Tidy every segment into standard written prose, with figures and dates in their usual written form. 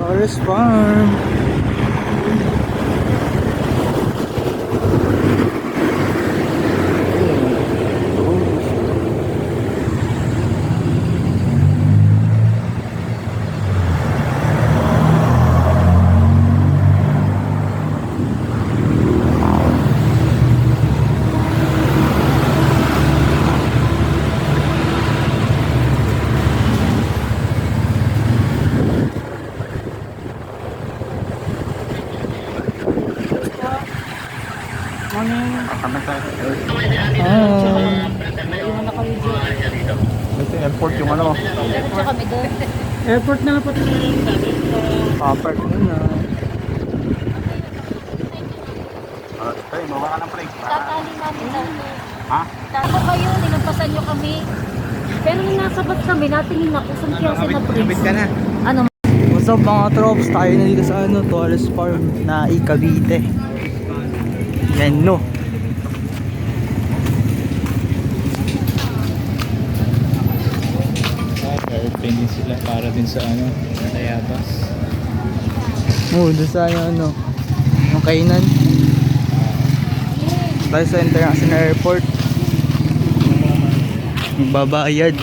Forest Farm. Ito airport yung ano. Diretso kami doon. Airport na po. Papark muna. Tayo, bawa ka ng plate. Tatali namin daw to. Ha? Tato kayo, nilampasan nyo kami. Pero nung nasabat kami, natingin ako sa kiyase na Kapit ka prince. na. Ano? What's up mga troops? Tayo na dito sa Forest Farm na Cavite. Yan no. Opening sila para din sa Tayabas. Doon sa yung kainan. Tayo sa International Airport. Magbabayad.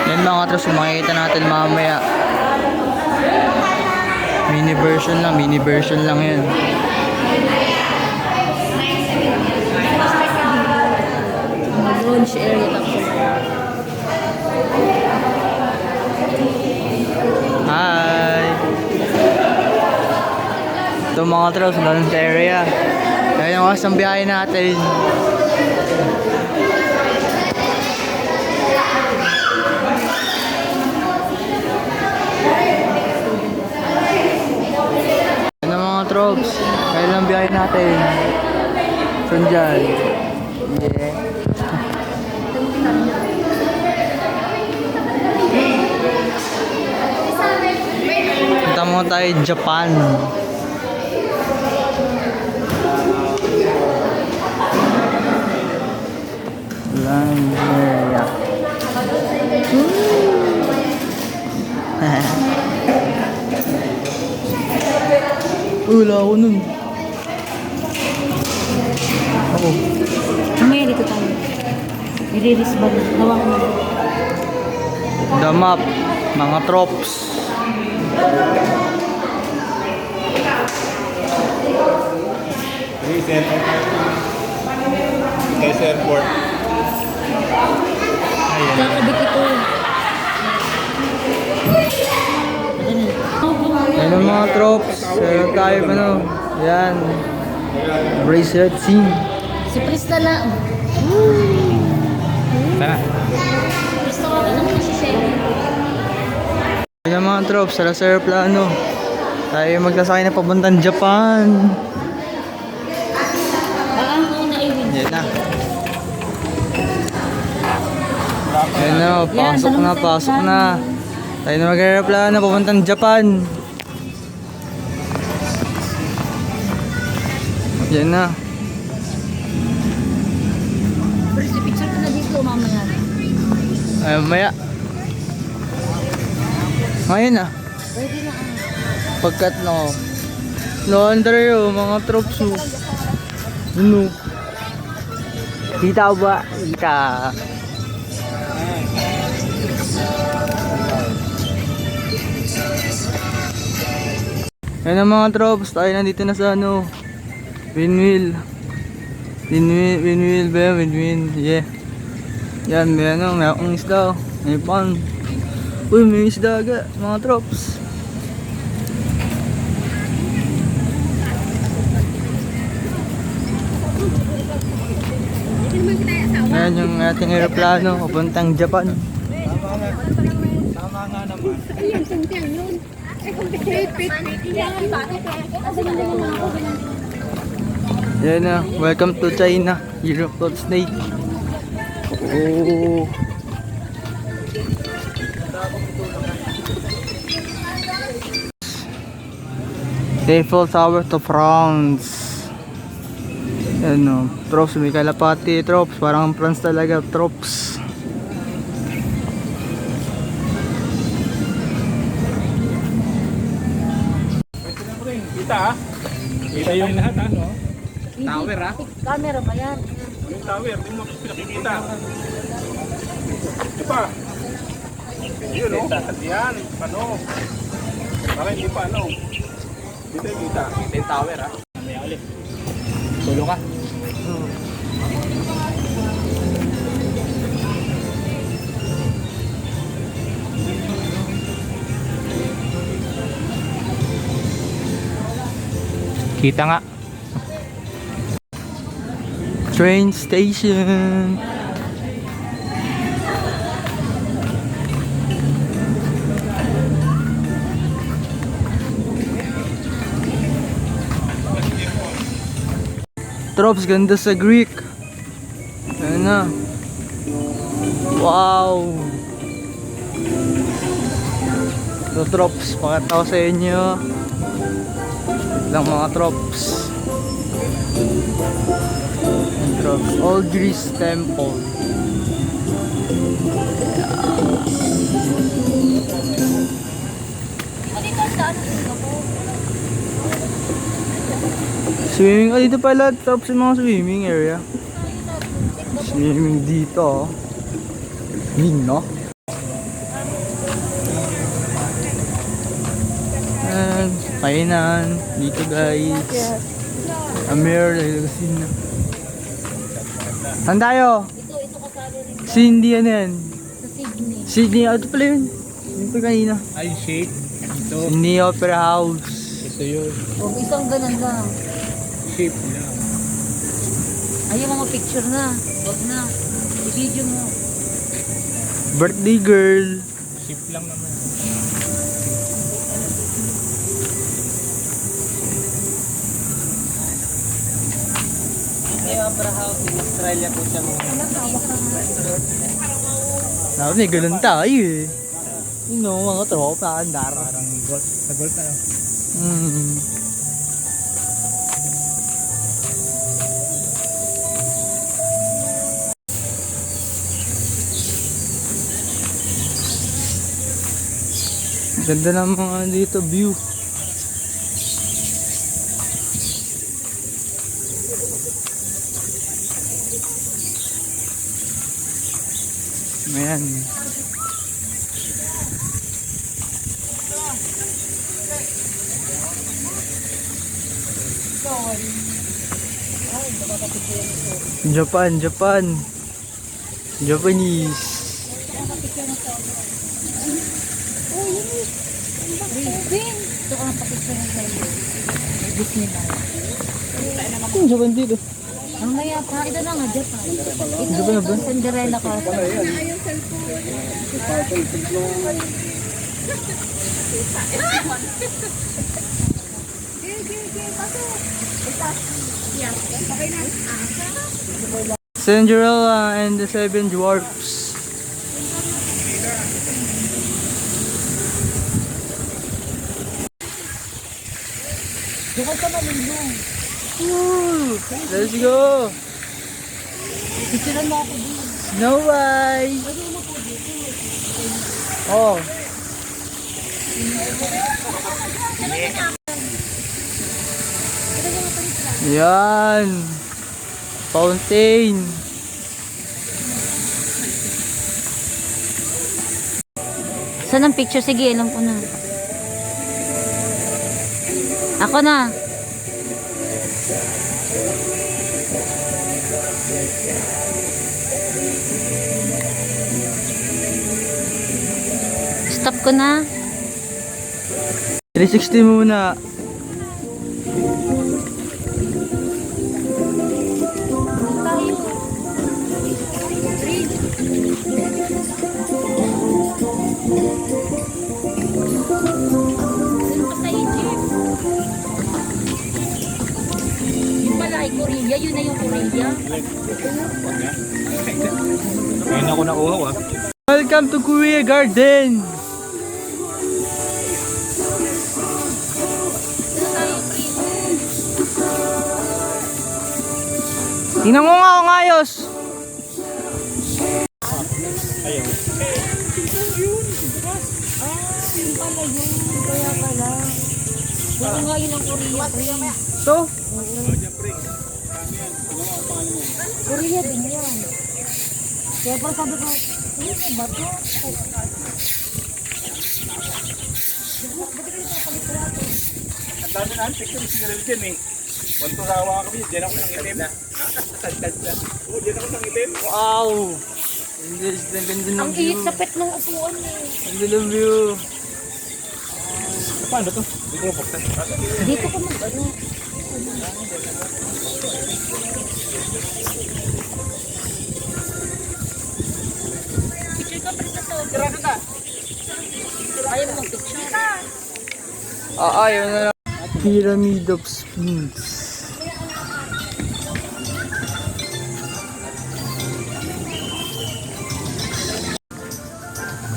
Yan mga atras, kung makikita natin mamaya. Mini version lang yan. Launch area lang po. Hi! Ito mga atras, lunch area. Kaya yung oras ng biyahe natin. Ano mga troops? Kaya lang biyahe natin. Saan dyan? Yeah. Punta mo tayo Japan. Langeria. Wala ako nun. Ako. Mamaya dito tayo. I-release ba? Hawakan mo. The map. Mga troops. Guys, airport. Kakabit ito. Yan ang mga troops. Meron tayo yan. Bracelet scene. Si Prista lang. Tara. Prista ko ka naman si Shelly. Yan ang mga troops. Sa aeroplano. Tayo magsasakay na papuntang Japan. Ako na i-win. Yan na. Yan na. Pasok na. Tayo na mag-aeroplano papuntang Japan. Yan na. First, picture ko na dito mamaya. Ay, maya. Ngayon na. Pwede na. Pagkat no. Laundry mga troops. Ano? Kita ba? Kita. Yan ang mga troops. Tayo nandito na sa windmill. Windmill ba yan? Windmill. Yeah. Yan, may may akong isda. May pan. Uy, may isda aga. Mga troops. Ayan yung ating aeroplano papuntang Japan. Tama nga naman. Ayun, tuntiang yun. Ay, kung pit. Yan, bakit eh? Kasi naman ako, ganun. Yan na, welcome to China, Europe of Snake. Oh. Eiffel Tower to France. Yan o, Trops, may kalapati, Trops, parang France talaga, Trops. Kita ah. Kita yung lahat ah, no? Tower Camera ba yan? Yung tower, di mo pinakikita. Di pa. Yun o. Yan. Ano? Bakit hindi pa ano? Dito yung kita. Dito yung tower ah. Mamaya ulit. Tulo ka. Kita nga. Train station. Trops, ganda sa Greek. Ayan na. Wow. So Trops, pakita ko sa inyo. Wait lang mga Trops. Trops, Old Greece Temple. Swimming, dito pala Trops yung mga swimming area. Swimming dito. No? And kainan dito guys. Amir, dahil kasi na. Saan tayo? Ito kasali rin Cindy, ano yan? sa Sydney. Sydney, ito pala yun. Yun pa kanina. Ay, shade. Ito. Sydney Opera House. Ito yun. Huwag isang ganun lang. Shape lang. Ayaw mga picture na. Huwag na. I-video mo. Birthday girl. Shape lang naman. Yung Opera House in Australia po siya mga. Sabi, ganun tayo eh. Yun know, mga tropa, andar. Parang golf. Sa golf na. Ganda ng mga dito view. Ayan. Japan. Japanese. Ito ka ng pa-picture ng sa'yo. Disneyland. Yung Japan dito. Ang maya pa, ito na nga, Japan. Japan na ba? Cinderella Castle. Cinderella and the Seven Dwarfs. Bukod ka malindong. Woo! Let's go! Picturean mo ako dito. Snow White! Oh. Yan! Fountain! Saan ang picture? Sige, alam ko na. Ako na. Stop ko na. 360 muna. Tayo. Korea. Ngayon ako nauhaw ah. Welcome to Korea Garden! Tingnan mo nga kung ayos! Ayaw. Yung pala yun. Kaya pala. Gusto nga yun ang Korea, pre. So, Korea din yan. Kaya parang sabi ko, ano ba to? Ang dami na picture si Nalil din eh. Wanto sawa kami, diyan ako nang itim. Tagtag na. Oo, diyan ako nang itim. wow! Ang ganda ng Ang view. iit sa pet ng upuan eh. Ang ganda ng view. Paano to? Dito ko buksan. Dito ko mag-ano. Picture ka, pre, sa to. Ayaw mo mag-picture. Ayaw na lang. Pyramid of Sphinx.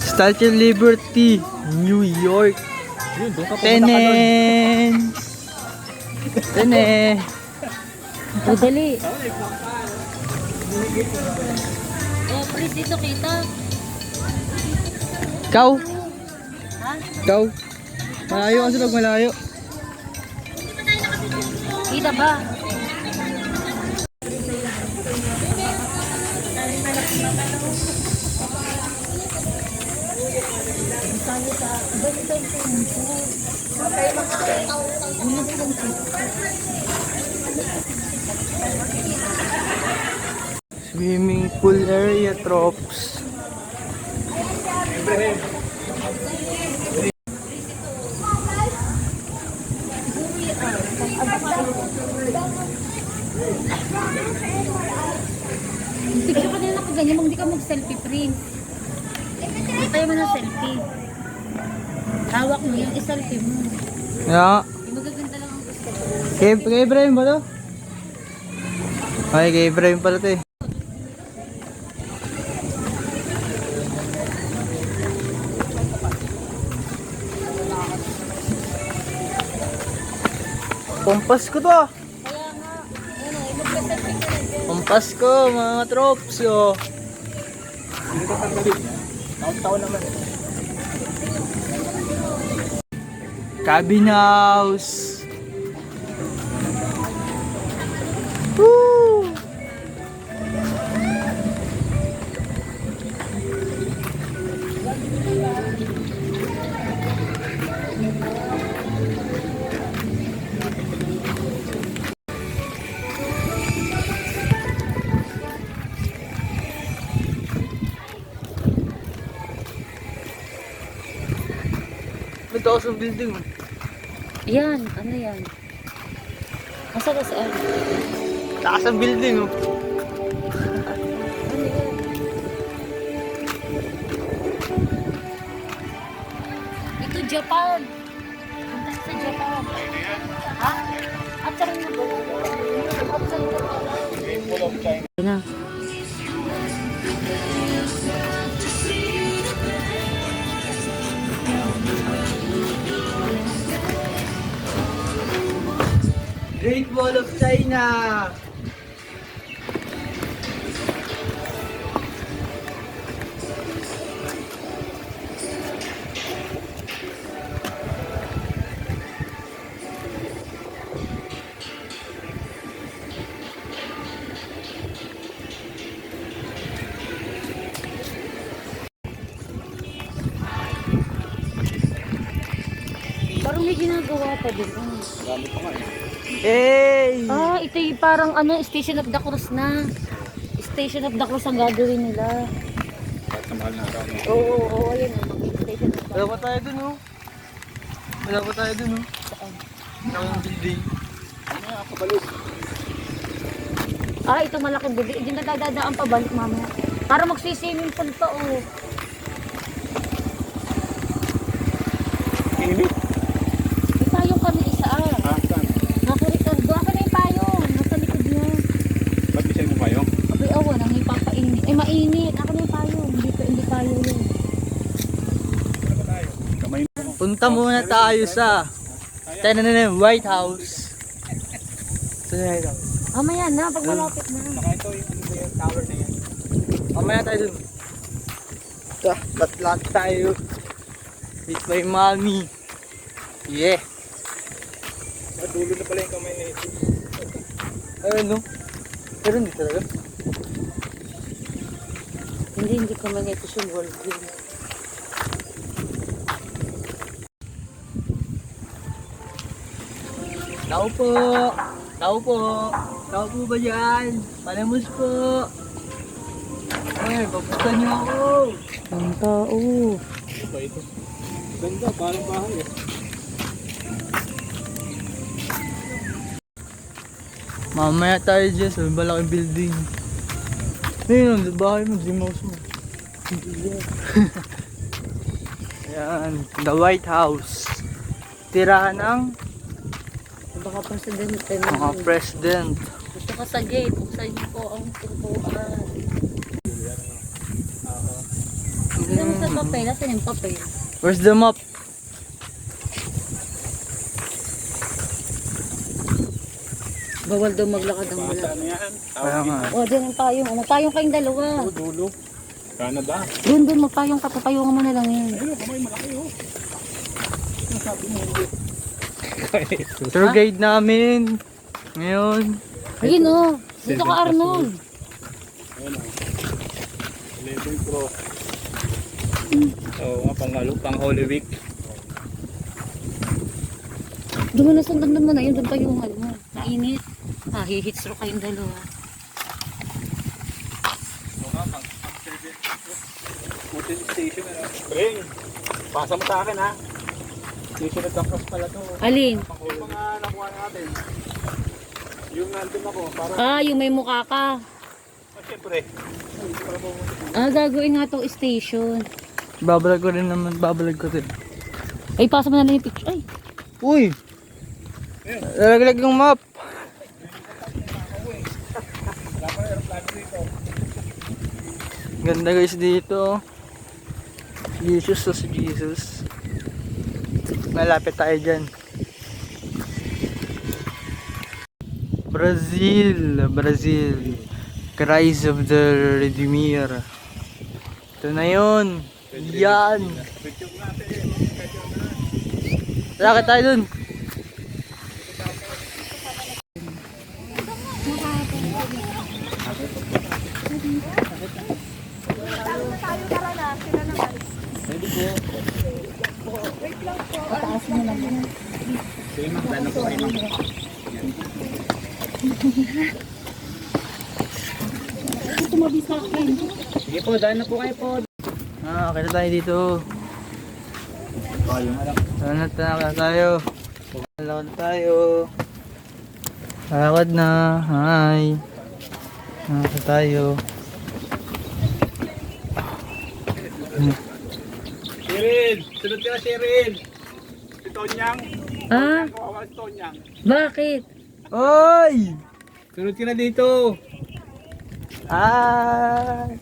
Statue of Liberty, New York. Yun, doon ka pumunta ka doon. Tenen! Tenen! Oh, dali. Oh, pre, dito kita. Ikaw? Ha? Ikaw? Malayo kasi pag malayo. Kita ba? Swimming pool area, Trops. Picture ka din ako ganyan, hindi ka mag-selfie, print. Tayo mo na selfie. Hawak mo yung i-selfie mo. Yeah. Yung magaganda lang ang gusto ko. Kay Ibrahim ba to? Ay, kay Ibrahim pala to eh. Pampasko to ah. Kaya nga, ano, mag-selfie ka na dyan. Pampasko mga Trops oh. Hindi ko tanggalin. Taon-taon naman. Cabin house. Woo! May taas ng building. Yan, ano yan? Asa ka saan? Taas ng building oh. Ano yan? Ito Japan. Punta sa Japan. Ha? At saan mo ba? At saan mo ba? Full of China. Na. Great Wall of China. Parang may ginagawa pa din. Marami pa nga eh. Hey! Ah, ito yung parang ano, Station of the Cross na. Station of the Cross ang gagawin nila. Kahit sa mahal na araw. Oo, ayun. Station of the Wala pa tayo dun oh. Wala pa tayo dun oh. Wala yung building. Ano nga, kabalos. Ah, ito malaking building. Hindi na dadaan pa balik mamaya. Para magsiswimming pool pa, oh. Init. May payong kami isa, ah. Ah, saan? Naka-record. Doon ka na yung payong. Nasa likod niya. Ba't di siya Punta muna tayo sa White House. Sa White House. Mamaya na, pag malapit na. Saka ito yung tower na yan. Mamaya tayo dun. Lat tayo. With my mommy. Yeah. Dulo na pala yung kamay na ito. Ayun no. Pero hindi talaga. Hindi ko man ito yung world view. Tao po. Tao po. Tao po ba dyan? Palamos po. Ay, papunta niyo ako. Ang tao. Ito ba ito? Ganda, parang bahay eh. Mamaya tayo dyan sa malaking building. Ayun, sa bahay mo, di mouse mo. Ayan, the White House. Tirahan ng Baka presidente mga president. Gusto ka sa gate, buksan niyo po ang pintuan. Hindi mo sa papel, natin yung papel. Where's the map? Bawal daw maglakad ang wala. Ano yan? Kaya nga. O, dyan ang payong. O, magpayong kayong dalawa. Dulo. Canada. Doon, magpayong ka. Papayungan mo na lang yan. Ayun, kamay malaki oh. Ano sabi mo hindi? Tour guide namin. Ngayon. Ayun o. Dito ka, Arnold. Ayun oh. 11 Pro. Oo nga, pang Holy Week. Doon mo na sundan mo na yun. Doon payungan mo. Mainit. Hihit stroke kayong dalawa. Oo nga, pang mountain station na. Ring, pasa mo sa akin ha. Station at cross pala to. Alin? Yung mga nakuha natin. Yung nandun ako, parang, Yung may mukha ka. siyempre. Gagawin nga tong station. Babalag ko rin naman. Babalag ko din. Ay, pasa mo na lang yung picture. Ay, Uy! Lalaglag yung map. Ganda guys dito. Jesus to si Jesus. Malapit tayo dyan. Brazil. Brazil. Christ of the Redeemer. Ito na yun. Yan. Lakad tayo dun. Sige, magdano po kayo. Sige po, dano po kayo po. Okay na tayo dito. Lakad na tayo. Lakad na tayo. Lakad na. Hi. Lakad na tayo. Cheryl! Sunod ka na, Cheryl! Si Tonyang. Kawawa si Tonyang. bakit? Oy! Sunod ka na dito. Hi!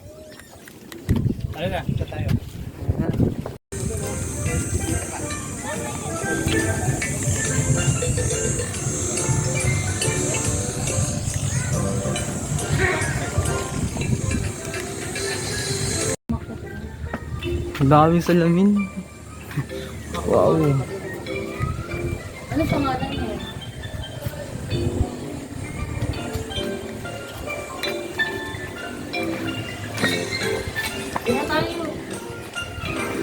Ano na? Ito tayo. Ang daming salamin. Wow. Ano pangalan niya? Tira tayo.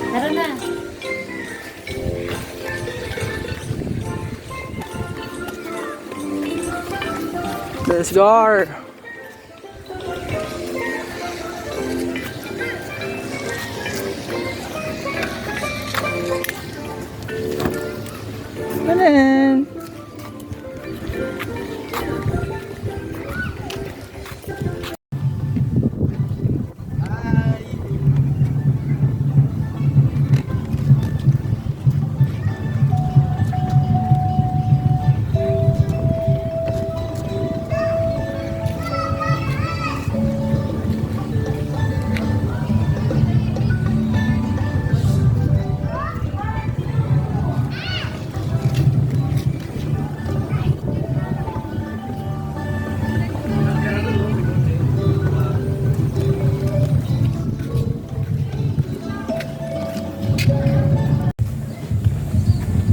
Tara na. Let's go! Manan!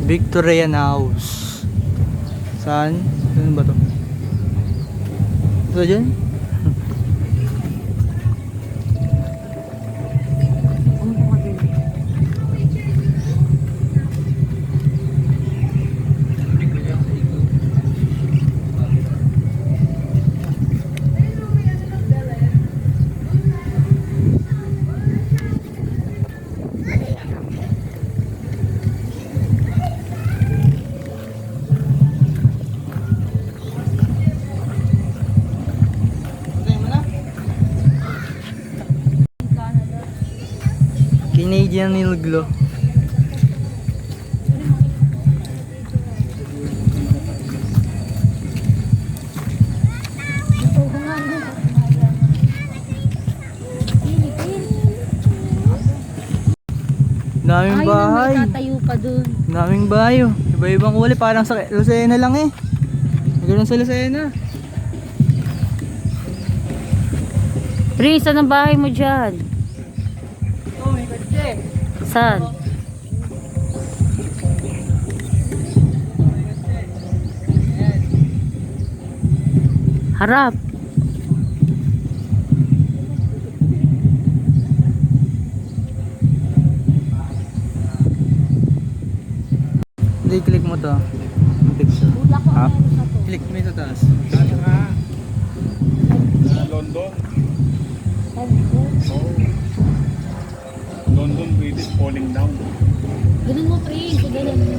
Victorian House. Saan? Saan ba to? Ito dyan? Canadian Nilglo. Daming bahay. Tatayo pa dun. Daming bahay oh. Iba-ibang kulay. Parang sa Lucena lang eh. Ganun sa Lucena. Pri, saan ang bahay mo dyan? Oh, may kotse. Saan? Harap. Hindi, click mo to. Picture. Wala ko Ha? ang meron sa to. Click mo ito taas. Ano nga? London. London Bridge is falling down. Ganun mo, Pri. Ganun mo.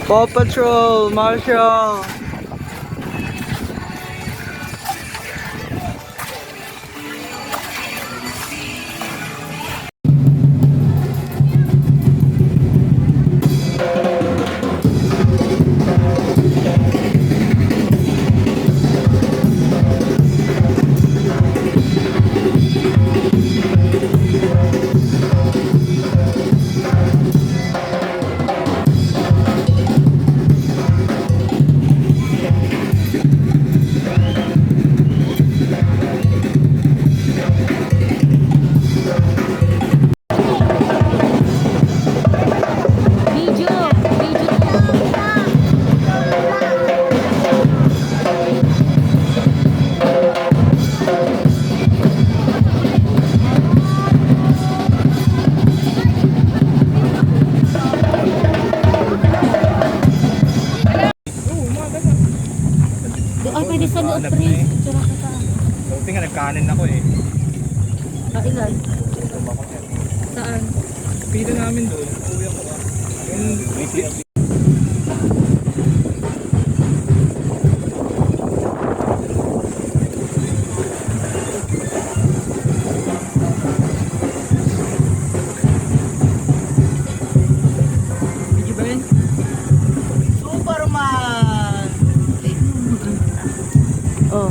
Paw Patrol, Marshall. Video. Ay, pwede sa loob, Pri. Tsura ka ta. Buti nga nagkanin ako eh. Ilan? Saan? Pila namin doon. Uwi ako ba? Yung Video ba yun? Superman! Oh.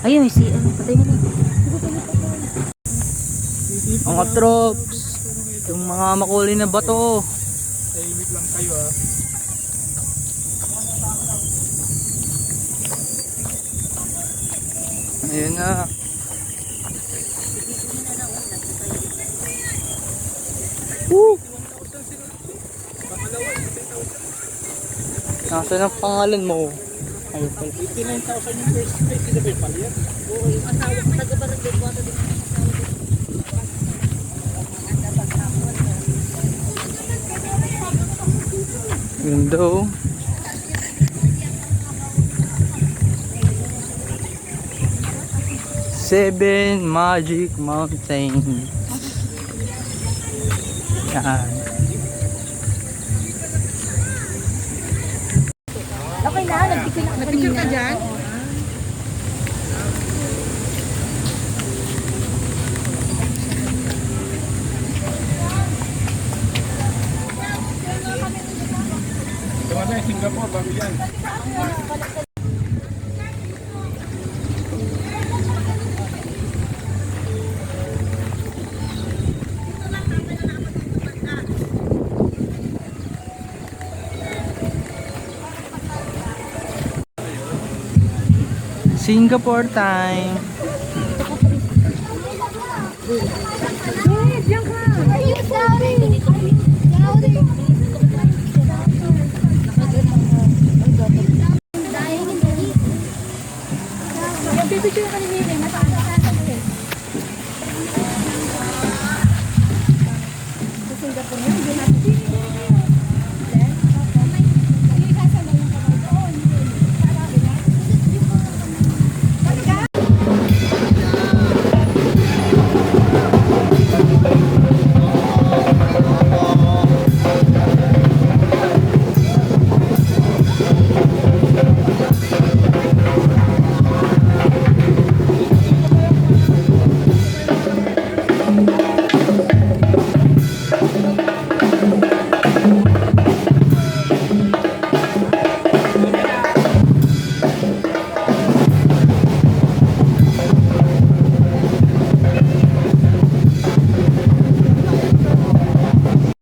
Ayun, si patay mo na. Mga troops. Yung mga makulay na bato. tahimik lang kayo ah. Ayun na. Woo! Nasaan ang pangalan mo? Ayun pala. 89,000 yung first place. Hindi ba yung palyat? Oo, yung asawa ko taga-barangay ko ato din. Ganda oh. Seven Magic Mountain. Yan. nagpicture ako Nagpicture ka kanina. dyan? Oo. Diba na, Singapore, bago yan. Singapore time. Ayun, sorry. Yung pipicture ka ni Mimi, nasa eh. Sa Singapore yun, hindi natin.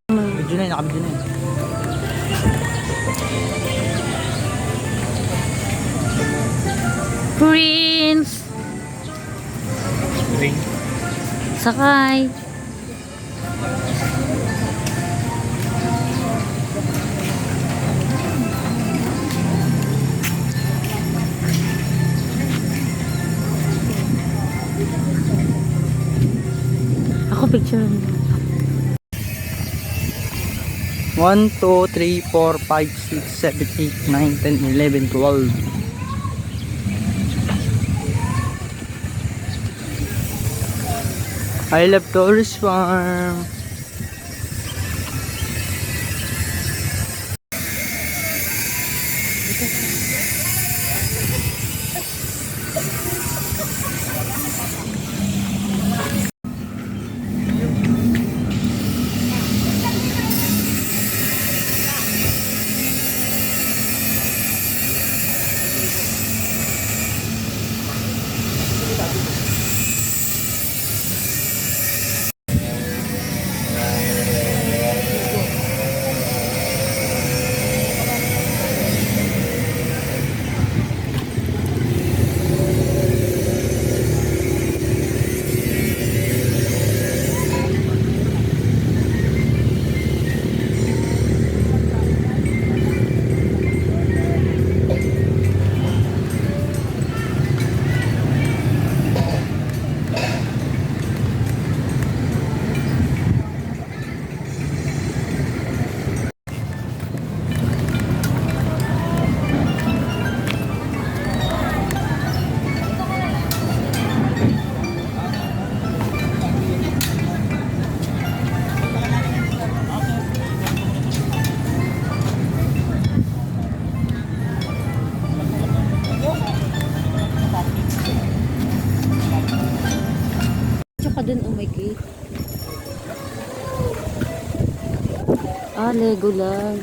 Video na yun, nakabidyo na yun. Prince! Sakay! Ako picture. 1, 2, 3, 4, 5, 6, 7, 8, 9, 10, 11, 12. I love Tourist Farm. Tsaka dun, oh my God. Ah, Lego lang.